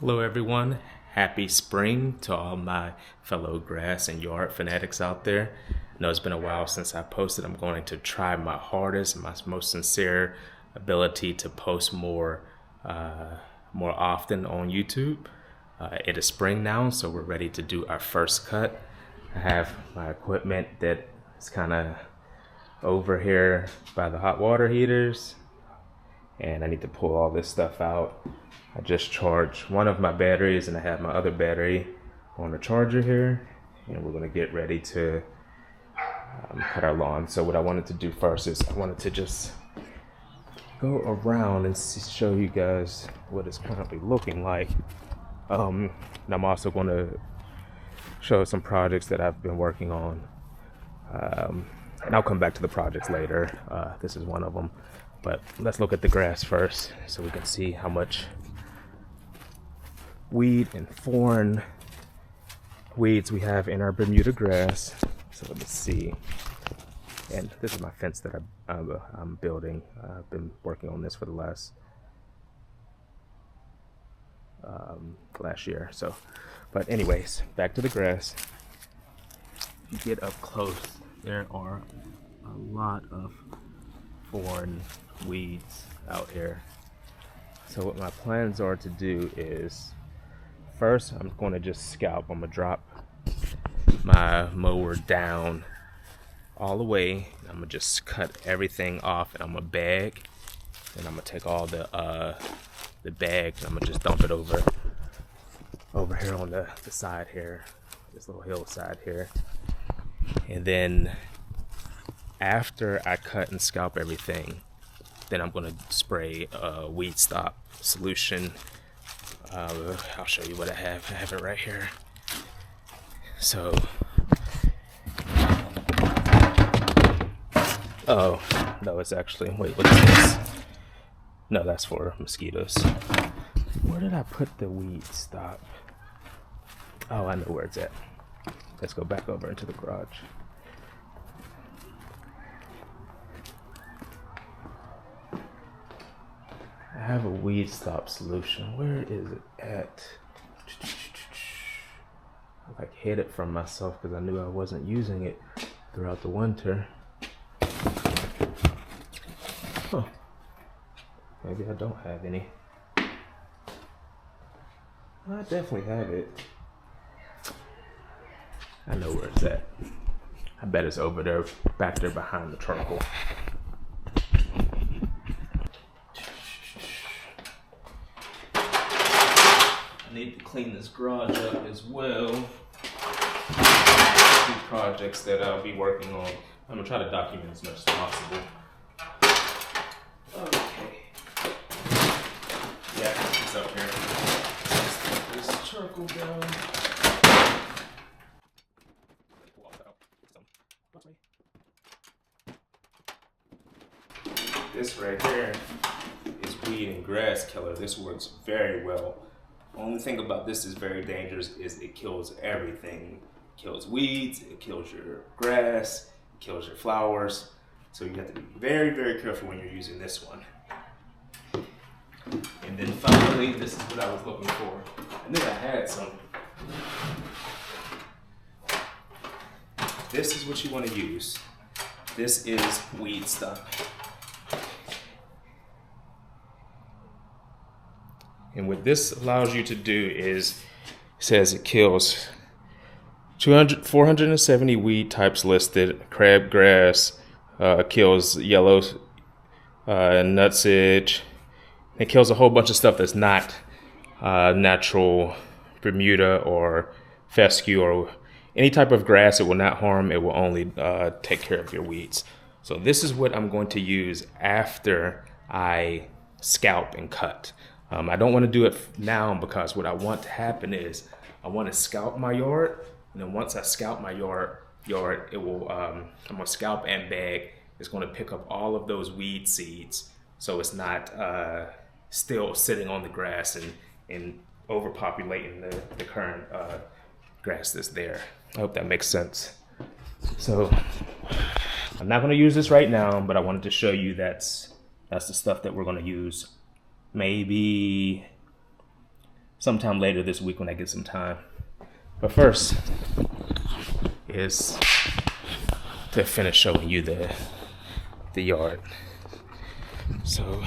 Hello everyone, happy spring to all my fellow grass and yard fanatics out there. I know it's been a while since I posted. I'm going to try my hardest, my most sincere ability to post more often on YouTube. It is spring now, so we're ready to do our first cut. I have my equipment that is kind of over here by the hot water heaters, and I need to pull all this stuff out. I just charged one of my batteries and I have my other battery on the charger here, and we're gonna get ready to cut our lawn. So what I wanted to do first is I wanted to just go around and show you guys what it's currently looking like. And I'm also gonna show some projects that I've been working on. And I'll come back to the projects later. This is one of them. But let's look at the grass first so we can see how much weed and foreign weeds we have in our Bermuda grass. So let me see. And this is my fence that I'm building. I've been working on this for the last year. So, but anyways, back to the grass. If you get up close, there are a lot of foreign weeds out here. So what my plans are to do is, first I'm going to just scalp. I'm going to drop my mower down all the way. I'm going to just cut everything off, and I'm going to bag, and I'm going to take all the bag, and I'm going to just dump it over here on the side here, this little hillside here. And then after I cut and scalp everything, then I'm going to spray a weed stop solution. I'll show you what I have. I have it right here. So, oh, no, it's actually, wait, what is this? No, that's for mosquitoes. Where did I put the weed stop? Oh, I know where it's at. Let's go back over into the garage. I have a weed stop solution. Where is it at? I like hid it from myself because I knew I wasn't using it throughout the winter. Huh. Maybe I don't have any. I definitely have it. I know where it's at. I bet it's over there, back there behind the charcoal. I need to clean this garage up as well. Two projects that I'll be working on. I'm gonna try to document as much as possible. Okay. Yeah, it's up here. Let's put this charcoal down. This right here is weed and grass killer. This works very well. Only thing about this is very dangerous is it kills everything. It kills weeds, it kills your grass, it kills your flowers. So you have to be very, very careful when you're using this one. And then finally, this is what I was looking for. I knew I had some. This is what you want to use. This is weed stop. And what this allows you to do is, it says it kills 470 weed types listed. Crabgrass kills yellow nutsedge. It kills a whole bunch of stuff that's not natural Bermuda or fescue or any type of grass. It will not harm. It will only take care of your weeds. So this is what I'm going to use after I scalp and cut. I don't want to do it now because what I want to happen is I want to scalp my yard, and then once I scalp my yard, it will. I'm gonna scalp and bag. It's going to pick up all of those weed seeds, so it's not still sitting on the grass and overpopulating the current grass that's there. I hope that makes sense. So I'm not going to use this right now, but I wanted to show you that's the stuff that we're going to use. Maybe sometime later this week when I get some time. But first is to finish showing you the yard. So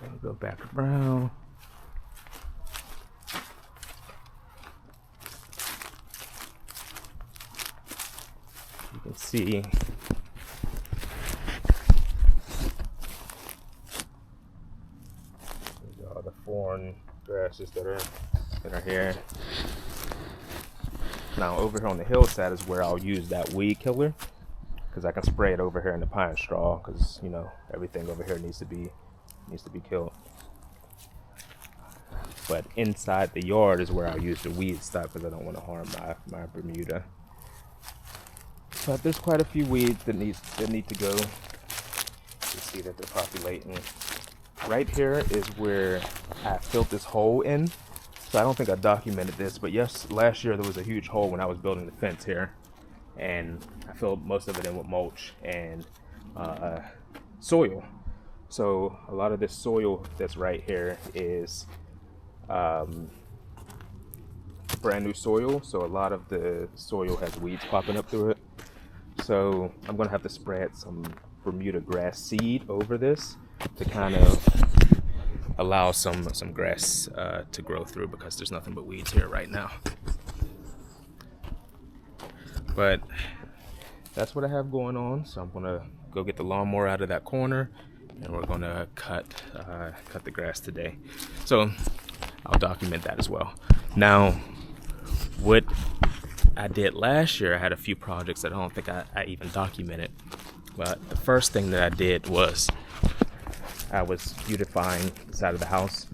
I'll go back around. You can see all the foreign grasses that are here. Now over here on the hillside is where I'll use that weed killer, because I can spray it over here in the pine straw, because you know everything over here needs to be killed. But inside the yard is where I'll use the weed stop, because I don't want to harm my Bermuda. But there's quite a few weeds that need to go. You see that they're populating. Right here is where I filled this hole in. So I don't think I documented this, but yes, last year there was a huge hole when I was building the fence here, and I filled most of it in with mulch and soil. So a lot of this soil that's right here is brand new soil. So a lot of the soil has weeds popping up through it. So I'm gonna have to spread some Bermuda grass seed over this to kind of allow some grass to grow through, because there's nothing but weeds here right now. But that's what I have going on. So I'm gonna go get the lawnmower out of that corner, and we're gonna cut the grass today. So I'll document that as well. Now, what I did last year, I had a few projects that I don't think I even documented. But the first thing that I did was I was beautifying the side of the house.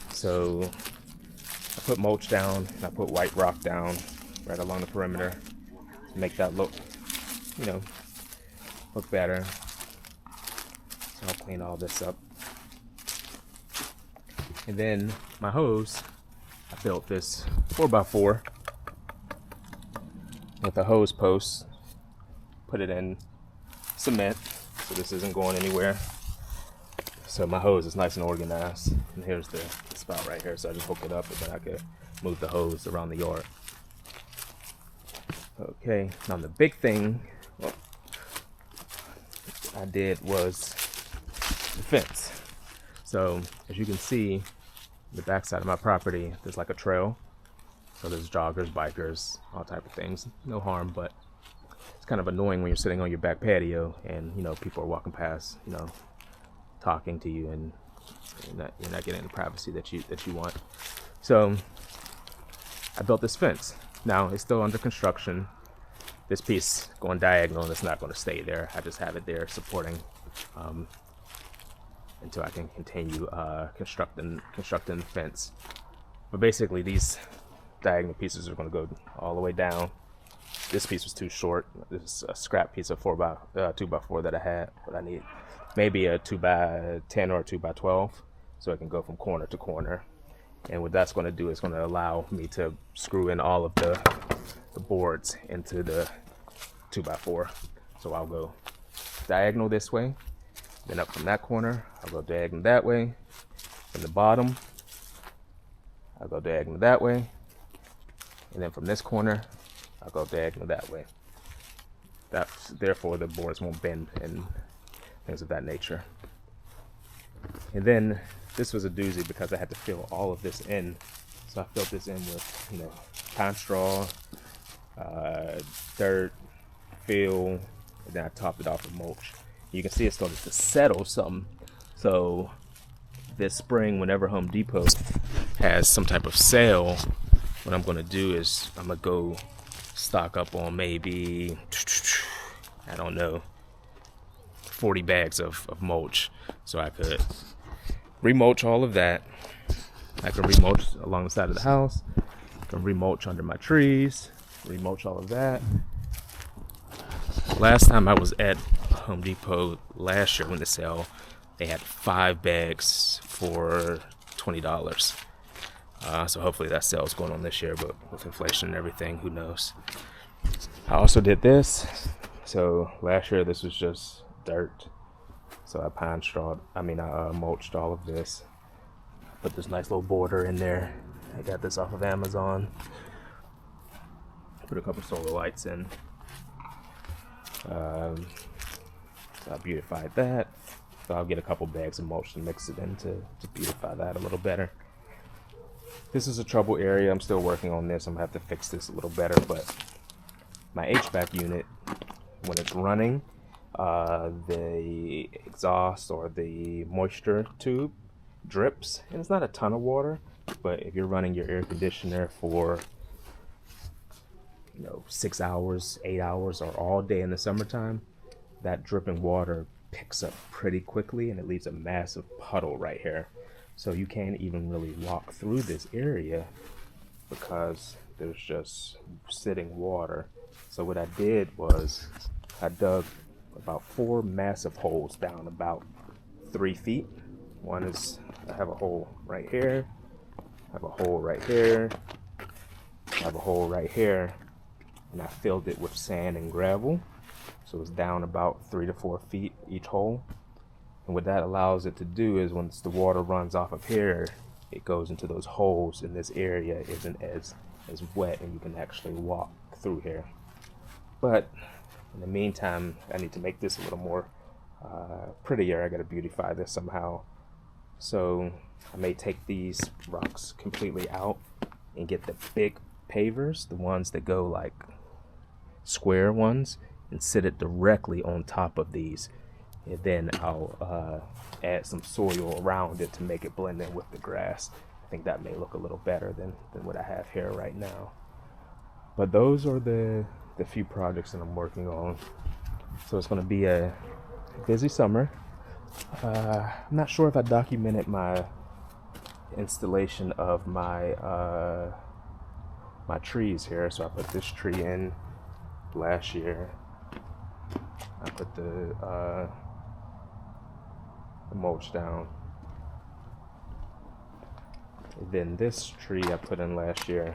So I put mulch down and I put white rock down right along the perimeter to make that look better. So I'll clean all this up. And then my hose, I built this 4x4 with a hose post, put it in cement so this isn't going anywhere. So my hose is nice and organized, and here's the spout right here, so I just hook it up and then I could move the hose around the yard. Okay, now the big thing I did was the fence. So as you can see, the backside of my property, there's like a trail. So there's joggers, bikers, all type of things. No harm, but it's kind of annoying when you're sitting on your back patio and people are walking past, talking to you, and you're not getting the privacy that you want. So I built this fence. Now it's still under construction. This piece going diagonal, and it's not going to stay there. I just have it there supporting until I can continue constructing the fence. But basically, these diagonal pieces are going to go all the way down. This piece was too short. This is a scrap piece of 2x4 that I had, but I need maybe a 2x10 or a 2x12, so it can go from corner to corner. And what that's going to do is going to allow me to screw in all of the boards into the 2x4. So I'll go diagonal this way, then up from that corner, I'll go diagonal that way. From the bottom, I'll go diagonal that way. And then from this corner, I'll go diagonal that way. Therefore, the boards won't bend and things of that nature. And then this was a doozy because I had to fill all of this in. So I filled this in with, pine straw, dirt, fill, and then I topped it off with mulch. You can see it started to settle some. So this spring, whenever Home Depot has some type of sale, what I'm going to do is I'm going to go stock up on maybe, I don't know, 40 bags of mulch, so I could remulch all of that. I can remulch along the side of the house, I can remulch under my trees, remulch all of that. Last time I was at Home Depot last year when the sale, they had 5 bags for $20. So hopefully that sale is going on this year, but with inflation and everything, who knows. I also did this. So last year this was just dirt, So I mulched all of this. Put this nice little border in there. I got this off of Amazon. Put a couple solar lights in. So I beautified that. So I'll get a couple bags of mulch and mix it in to beautify that a little better. This is a trouble area. I'm still working on this. I'm gonna have to fix this a little better, but my HVAC unit, when it's running, the exhaust or the moisture tube drips, and it's not a ton of water, but if you're running your air conditioner for 6 hours, 8 hours, or all day in the summertime, that dripping water picks up pretty quickly and it leaves a massive puddle right here. So you can't even really walk through this area because there's just sitting water. So what I did was I dug about 4 massive holes down about 3 feet. One is, I have a hole right here, I have a hole right here, I have a hole right here, and I filled it with sand and gravel. So it's down about 3 to 4 feet each hole. And what that allows it to do is once the water runs off of here, it goes into those holes, and this area isn't as wet and you can actually walk through here. But in the meantime, I need to make this a little more prettier. I gotta beautify this somehow. So I may take these rocks completely out and get the big pavers, the ones that go like square ones, and sit it directly on top of these. And then I'll add some soil around it to make it blend in with the grass. I think that may look a little better than what I have here right now. But those are the few projects that I'm working on. So it's going to be a busy summer. I'm not sure if I documented my installation of my my trees here. So I put this tree in last year. I put the mulch down. And then this tree I put in last year,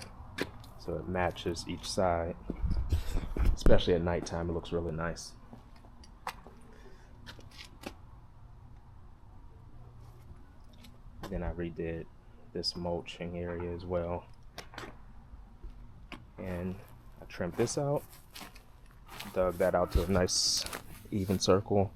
so it matches each side. Especially at nighttime, it looks really nice. Then I redid this mulching area as well, and I trimmed this out, dug that out to a nice even circle.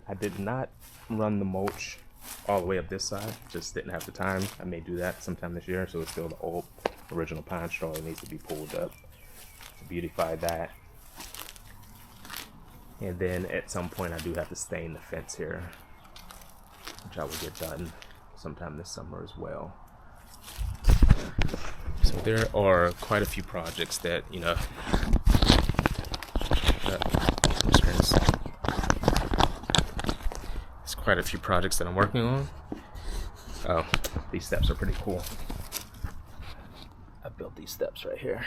I did not run the mulch all the way up this side, just didn't have the time. I may do that sometime this year, so it's still the old original pine straw that needs to be pulled up to beautify that. And then at some point I do have to stain the fence here, which I will get done sometime this summer as well. So there are quite a few projects that, there's quite a few projects that I'm working on. Oh, these steps are pretty cool. I built these steps right here,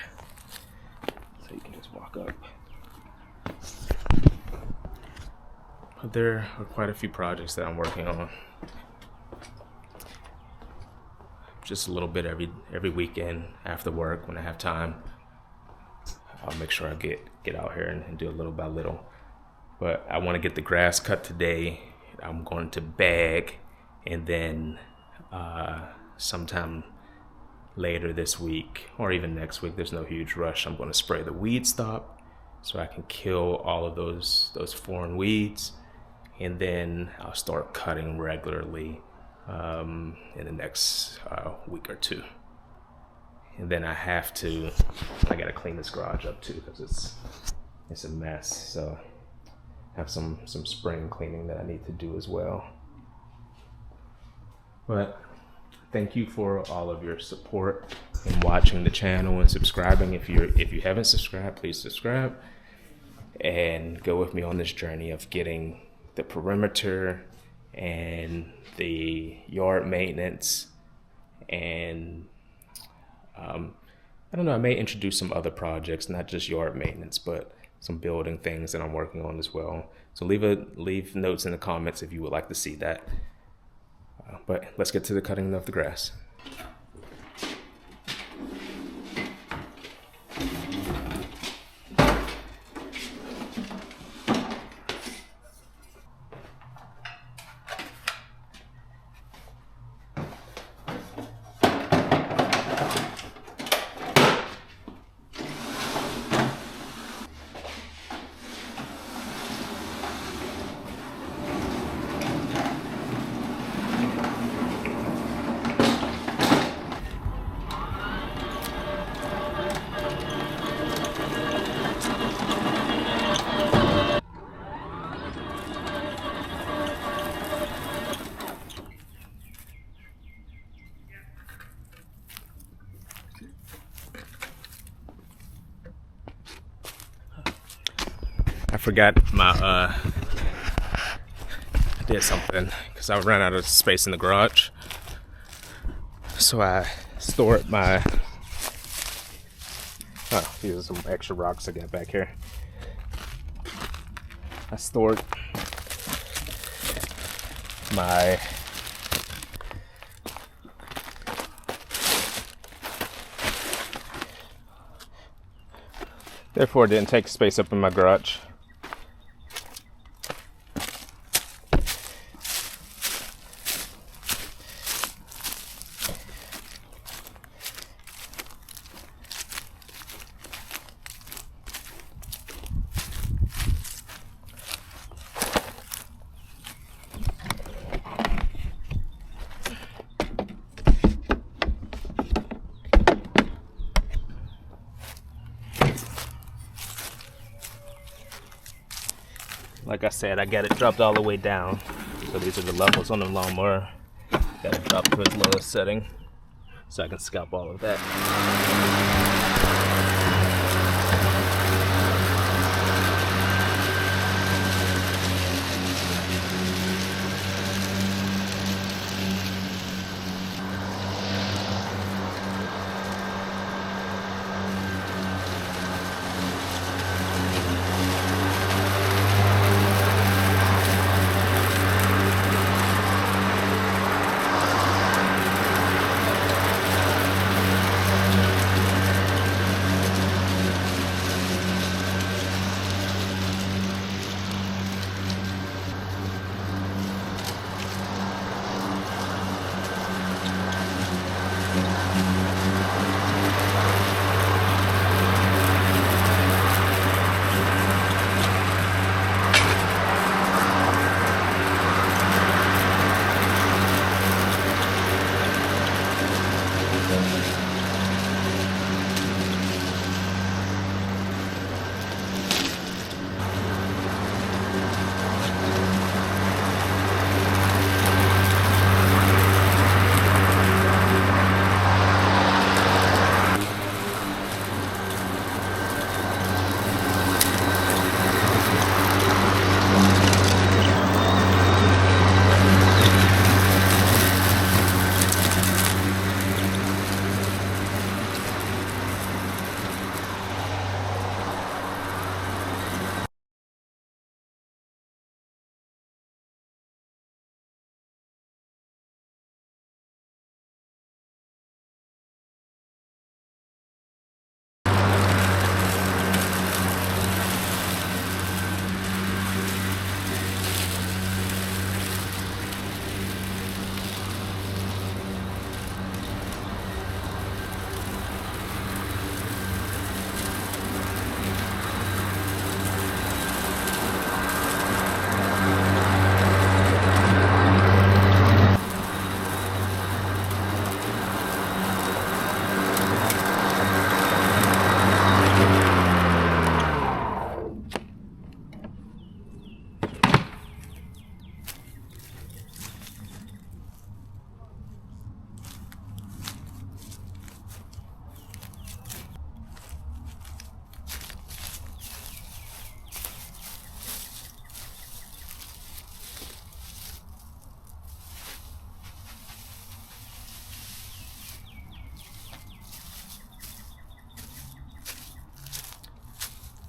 so you can just walk up. But there are quite a few projects that I'm working on. Just a little bit every weekend after work when I have time. I'll make sure I get out here and do a little by little. But I want to get the grass cut today. I'm going to bag, and then sometime later this week or even next week, there's no huge rush, I'm going to spray the weed stop so I can kill all of those foreign weeds, and then I'll start cutting regularly in the next week or two. And then I gotta clean this garage up too, because it's a mess. So I have some spring cleaning that I need to do as well. But thank you for all of your support in watching the channel and subscribing. If you haven't subscribed, please subscribe and go with me on this journey of getting the perimeter and the yard maintenance, and I don't know, I may introduce some other projects, not just yard maintenance, but some building things that I'm working on as well. So leave notes in the comments if you would like to see that. But let's get to the cutting of the grass. I forgot my I did something because I ran out of space in the garage, so I stored my these are some extra rocks I got back here. I stored my therefore it didn't take space up in my garage. Like I said, I got it dropped all the way down. So these are the levels on the lawnmower. Got it dropped to its lowest setting so I can scalp all of that.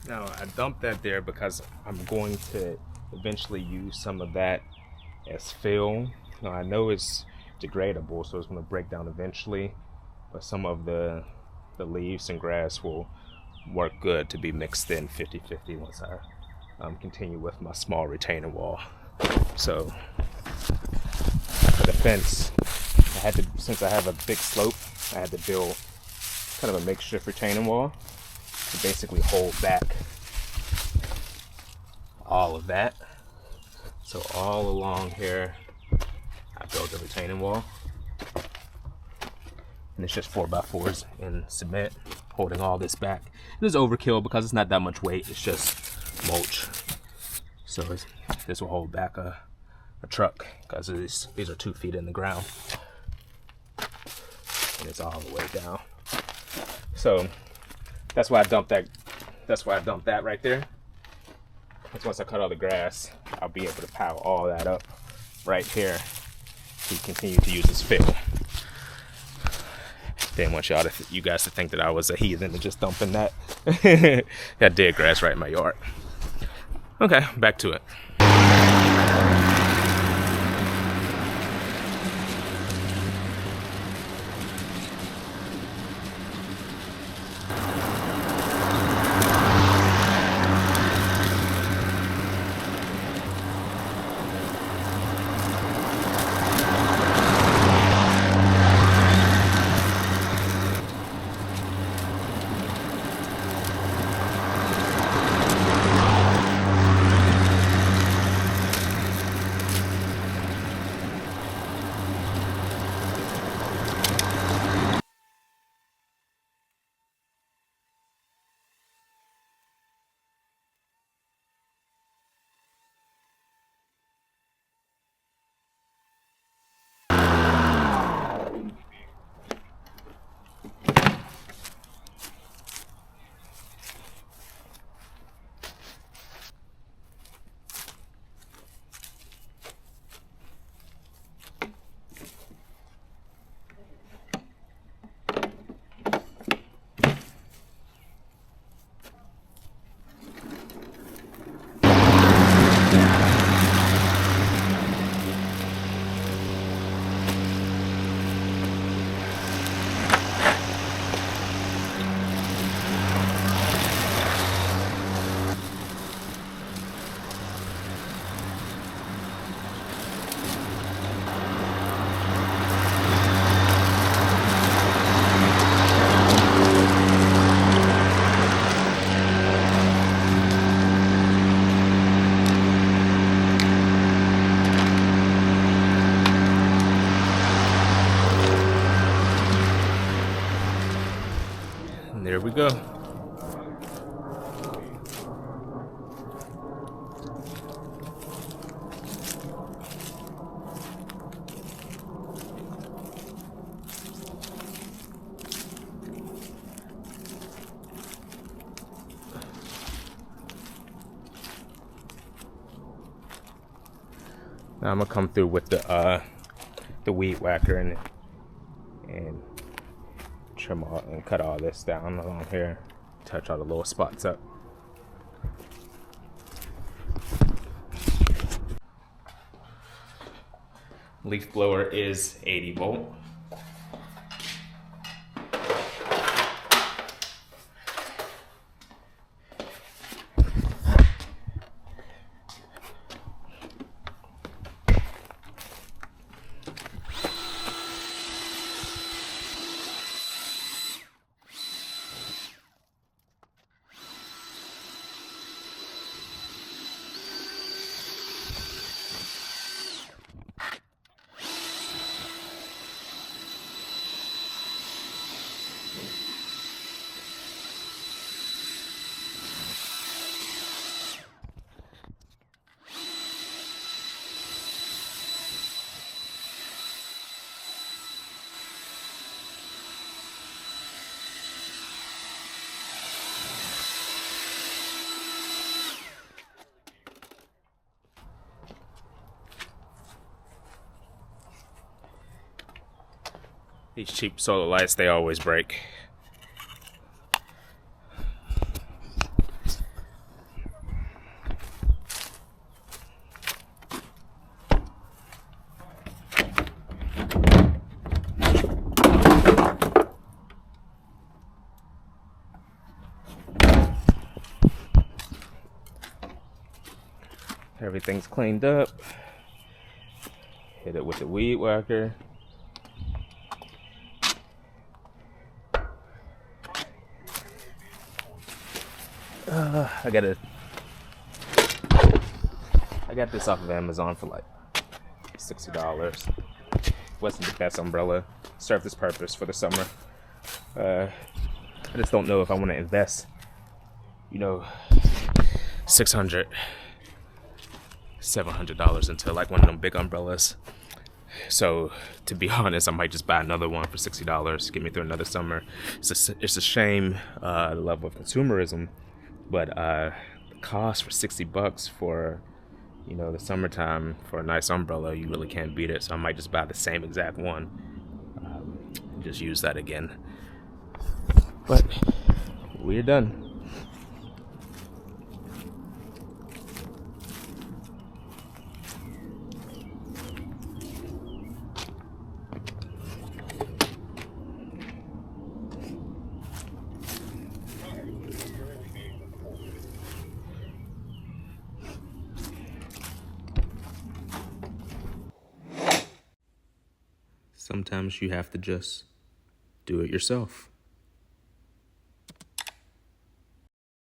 Now, I dumped that there because I'm going to eventually use some of that as fill. Now, I know it's degradable, so it's going to break down eventually, but some of the leaves and grass will work good to be mixed in 50-50 once I continue with my small retaining wall. So, for the fence, I had to, since I have a big slope, I had to build kind of a makeshift retaining wall to basically hold back all of that. So all along here, I built a retaining wall, and it's just 4x4s in cement holding all this back. This is overkill because it's not that much weight, it's just mulch. So this will hold back a truck because these are 2 feet in the ground, and it's all the way down. So that's why I dumped that. That's why I dumped that right there. Because once I cut all the grass, I'll be able to pile all that up right here to continue to use as fill. Didn't want you guys to think that I was a heathen and just dumping that dead grass right in my yard. Okay, back to it. And there we go. Now I'm gonna come through with the weed whacker and trim all and cut all this down along here, touch all the little spots up. Leaf blower is 80 volt. These cheap solar lights, they always break. Everything's cleaned up. Hit it with the weed whacker. I got this off of Amazon for like $60. Wasn't the best umbrella. Served its purpose for the summer. I just don't know if I want to invest, $600, $700 into like one of them big umbrellas. So to be honest, I might just buy another one for $60. Get me through another summer. It's a shame the level of consumerism. But cost for 60 bucks for, you know, the summertime for a nice umbrella, you really can't beat it. So I might just buy the same exact one, and just use that again. But we're done. Sometimes you have to just do it yourself.